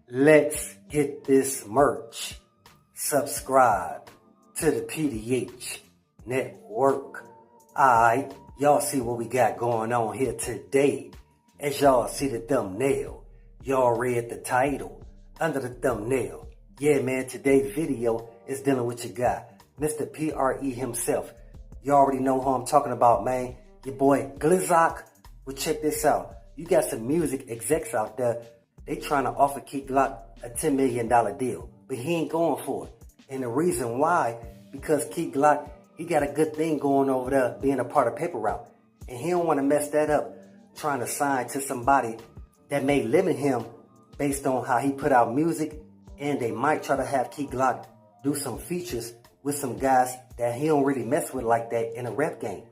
Let's get this merch. Subscribe to the PDH Network. Alright, y'all see what we got going on here today. As y'all see the thumbnail, y'all read the title under the thumbnail. Yeah, man, today's video is dealing with your guy, Mr. PRE himself. You already know who I'm talking about, man. Your boy KeyGlock. Well, check this out. You got some music execs out there. They trying to offer KeyGlock a $10 million deal, but he ain't going for it. And the reason why, because KeyGlock, he got a good thing going over there being a part of Paper Route. And he don't want to mess that up trying to sign to somebody that may limit him based on how he put out music. And they might try to have KeyGlock do some features with some guys that he don't really mess with like that in a rap game.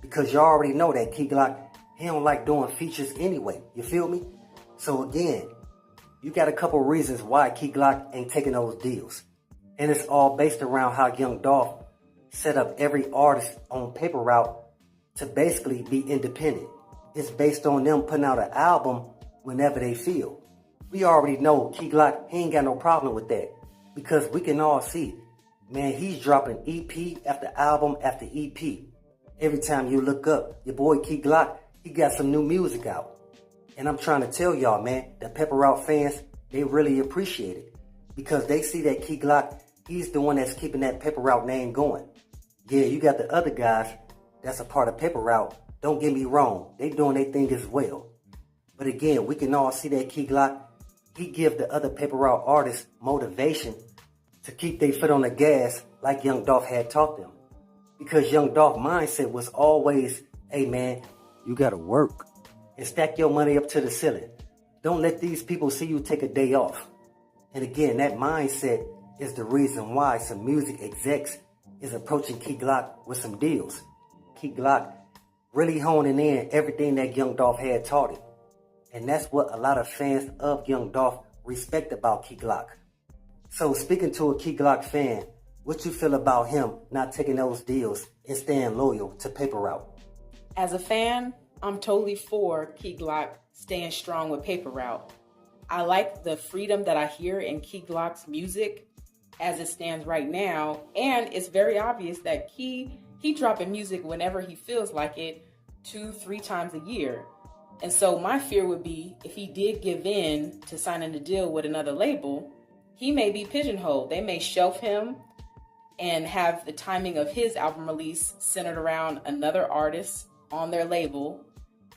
Because you already know that KeyGlock, he don't like doing features anyway. You feel me? So again, you got a couple reasons why KeyGlock ain't taking those deals. And it's all based around how Young Dolph set up every artist on Paper Route to basically be independent. It's based on them putting out an album whenever they feel. We already know KeyGlock, he ain't got no problem with that. Because we can all see, man, he's dropping EP after album after EP. Every time you look up, your boy KeyGlock, he got some new music out. And I'm trying to tell y'all, man, the Paper Route fans, they really appreciate it. Because they see that KeyGlock, he's the one that's keeping that Paper Route name going. Yeah, you got the other guys that's a part of Paper Route. Don't get me wrong, they doing their thing as well. But again, we can all see that KeyGlock, he give the other Paper Route artists motivation to keep their foot on the gas like Young Dolph had taught them. Because Young Dolph's mindset was always, hey man, you gotta work and stack your money up to the ceiling. Don't let these people see you take a day off. And again, that mindset is the reason why some music execs is approaching KeyGlock with some deals. KeyGlock really honing in everything that Young Dolph had taught him. And that's what a lot of fans of Young Dolph respect about KeyGlock. So speaking to a KeyGlock fan, what you feel about him not taking those deals and staying loyal to Paper Route? As a fan, I'm totally for KeyGlock staying strong with Paper Route. I like the freedom that I hear in KeyGlock's music as it stands right now, and it's very obvious that he dropping music whenever he feels like it, 2-3 times a year. And so my fear would be if he did give in to signing a deal with another label, he may be pigeonholed. They may shelf him and have the timing of his album release centered around another artist on their label.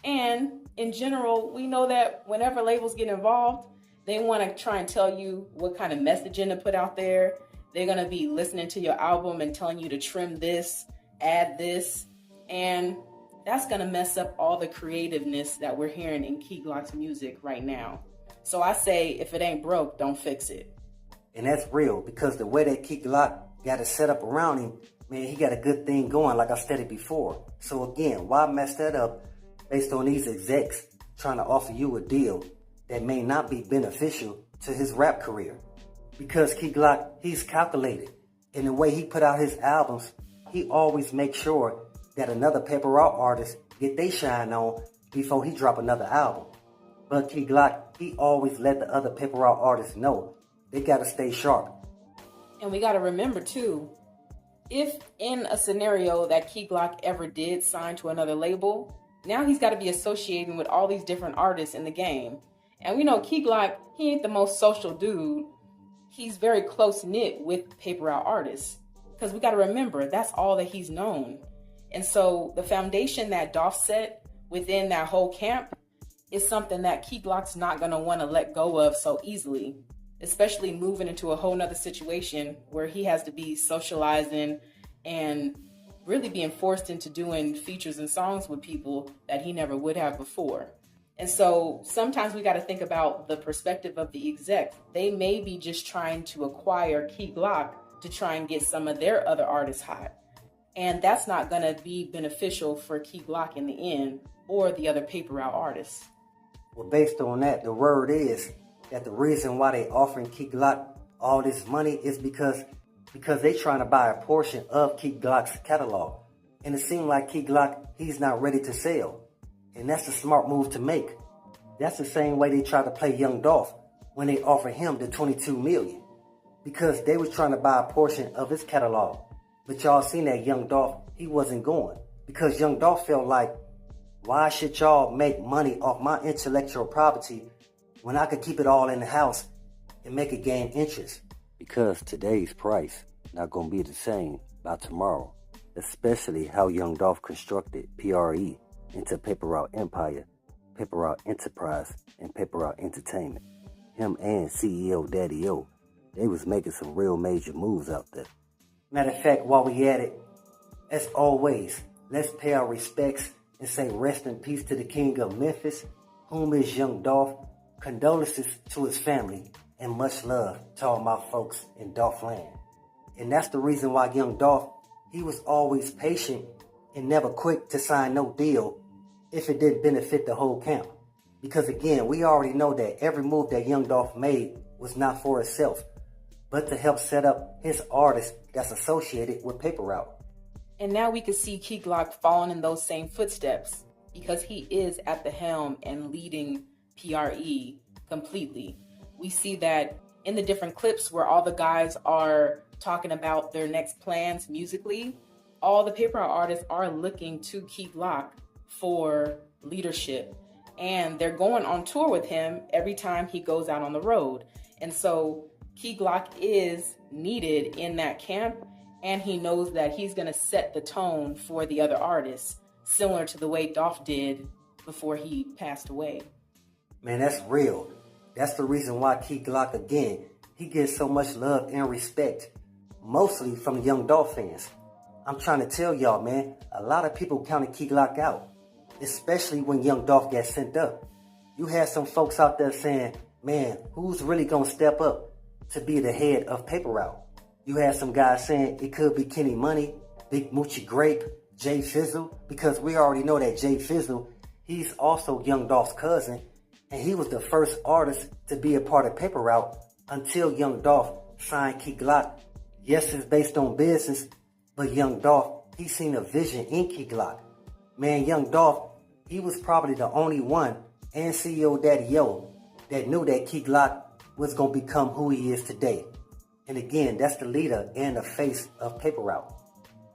And in general, we know that whenever labels get involved, they want to try and tell you what kind of messaging to put out there. They're going to be listening to your album and telling you to trim this, add this, and that's going to mess up all the creativeness that we're hearing in KeyGlock's music right now. So I say, if it ain't broke, don't fix it. And that's real, because the way that KeyGlock got it set up around him, man, he got a good thing going, like I stated before. So again, why mess that up based on these execs trying to offer you a deal that may not be beneficial to his rap career? Because KeyGlock, he's calculated. In the way he put out his albums, he always makes sure that another Paper Route artist get they shine on before he drop another album. But KeyGlock, he always let the other Paper Route artists know they gotta stay sharp. And we gotta remember too, if in a scenario that KeyGlock ever did sign to another label, now he's gotta be associating with all these different artists in the game. And we know KeyGlock, he ain't the most social dude. He's very close-knit with Paper Route artists. Because we gotta remember, that's all that he's known. And so the foundation that Dolph set within that whole camp is something that KeyGlock's not gonna wanna let go of so easily, especially moving into a whole nother situation where he has to be socializing and really being forced into doing features and songs with people that he never would have before. And so sometimes we got to think about the perspective of the exec. They may be just trying to acquire KeyGlock to try and get some of their other artists hot. And that's not going to be beneficial for KeyGlock in the end or the other Paper Route artists. Well, based on that, the word is that the reason why they offering KeyGlock all this money is because they trying to buy a portion of KeyGlock's catalog. And it seemed like KeyGlock, he's not ready to sell. And that's a smart move to make. That's the same way they try to play Young Dolph. when they offered him the $22 million because they was trying to buy a portion of his catalog. But y'all seen that Young Dolph, he wasn't going because Young Dolph felt like, why should y'all make money off my intellectual property when I could keep it all in the house and make it gain interest? Because today's price not gonna be the same by tomorrow, especially how Young Dolph constructed PRE into Paper Route Empire, Paper Route Enterprise, and Paper Route Entertainment. Him and CEO Daddy O, they was making some real major moves out there. Matter of fact, while we at it, as always, let's pay our respects and say rest in peace to the king of Memphis, whom is Young Dolph. Condolences to his family and much love to all my folks in Dolph land. And that's the reason why Young Dolph, he was always patient and never quick to sign no deal if it didn't benefit the whole camp. Because again, we already know that every move that Young Dolph made was not for itself, but to help set up his artists that's associated with Paper Route. And now we can see KeyGlock following in those same footsteps because he is at the helm and leading PRE completely. We see that in the different clips where all the guys are talking about their next plans musically, all the Paper Route artists are looking to KeyGlock for leadership. And they're going on tour with him every time he goes out on the road. And so KeyGlock is needed in that camp, and he knows that he's going to set the tone for the other artists, similar to the way Dolph did before he passed away. Man, that's real. That's the reason why KeyGlock, again, he gets so much love and respect, mostly from the Young Dolph fans. I'm trying to tell y'all, man, a lot of people counted KeyGlock out, especially when Young Dolph got sent up. You had some folks out there saying, man, who's really going to step up to be the head of Paper Route? You had some guys saying it could be Kenny Money, Big Moochie Grape, Jay Fizzle, because we already know that Jay Fizzle, he's also Young Dolph's cousin, and he was the first artist to be a part of Paper Route until Young Dolph signed KeyGlock. Yes, it's based on business, but Young Dolph, he seen a vision in KeyGlock. Man, Young Dolph, he was probably the only one, and CEO Daddy O, that knew that KeyGlock was going to become who he is today. And again, that's the leader and the face of Paper Route.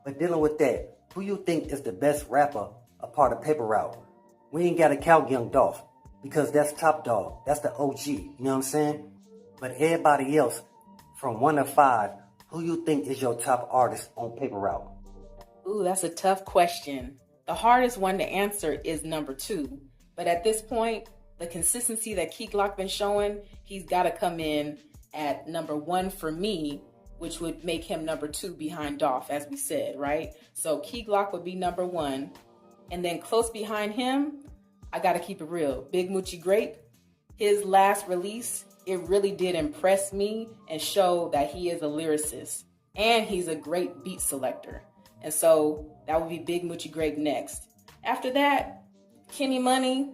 But dealing with that, who you think is the best rapper a part of Paper Route? We ain't got to count Young Dolph, because that's top dog. That's the OG, you know what I'm saying? But everybody else, from 1 to 5, who you think is your top artist on Paper Route? Ooh, that's a tough question. The hardest one to answer is number 2. But at this point, the consistency that KeyGlock been showing, he's got to come in at number 1 for me, which would make him number 2 behind Dolph, as we said, right? So KeyGlock would be number 1. And then close behind him, I got to keep it real. Big Moochie Grape, his last release, it really did impress me and show that he is a lyricist. And he's a great beat selector. And so that would be Big Moochie Grape next. After that, Kenny Money,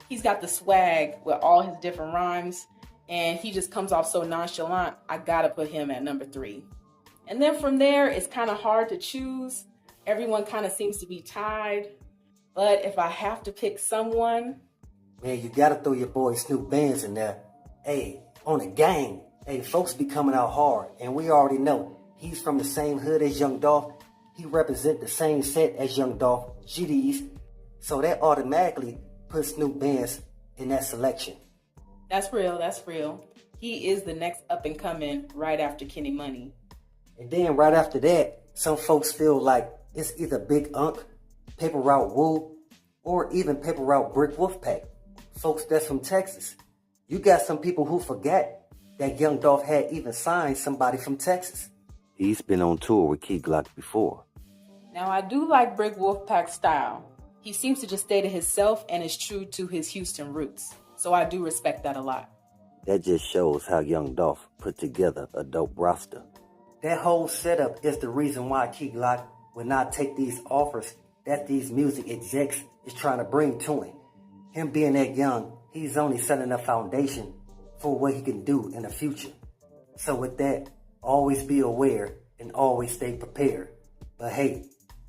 he's got the swag with all his different rhymes. And he just comes off so nonchalant, I gotta put him at number 3. And then from there, it's kind of hard to choose. Everyone kind of seems to be tied. But if I have to pick someone... Man, you gotta throw your boy Snoop Bands in there. Hey, on the gang, hey, folks be coming out hard. And we already know, he's from the same hood as Young Dolph. He represent the same set as Young Dolph, GDs. So that automatically puts Snoop Bands in that selection. That's real, that's real. He is the next up and coming right after Kenny Money. And then right after that, some folks feel like it's either Big Unk, Paper Route Woo, or even Paper Route Brick Wolfpack. Folks that's from Texas. You got some people who forget that Young Dolph had even signed somebody from Texas. He's been on tour with KeyGlock before. Now I do like Brick Wolfpack's style. He seems to just stay to himself and is true to his Houston roots. So I do respect that a lot. That just shows how Young Dolph put together a dope roster. That whole setup is the reason why KeyGlock would not take these offers that these music execs is trying to bring to him. Him being that young, he's only setting a foundation for what he can do in the future. So with that, always be aware and always stay prepared. But hey,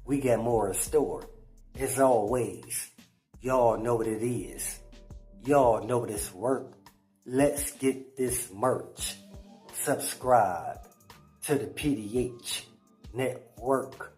we got more in store. As always, y'all know what it is. Y'all know what it's worth. Let's get this merch. Subscribe to the PDH Network.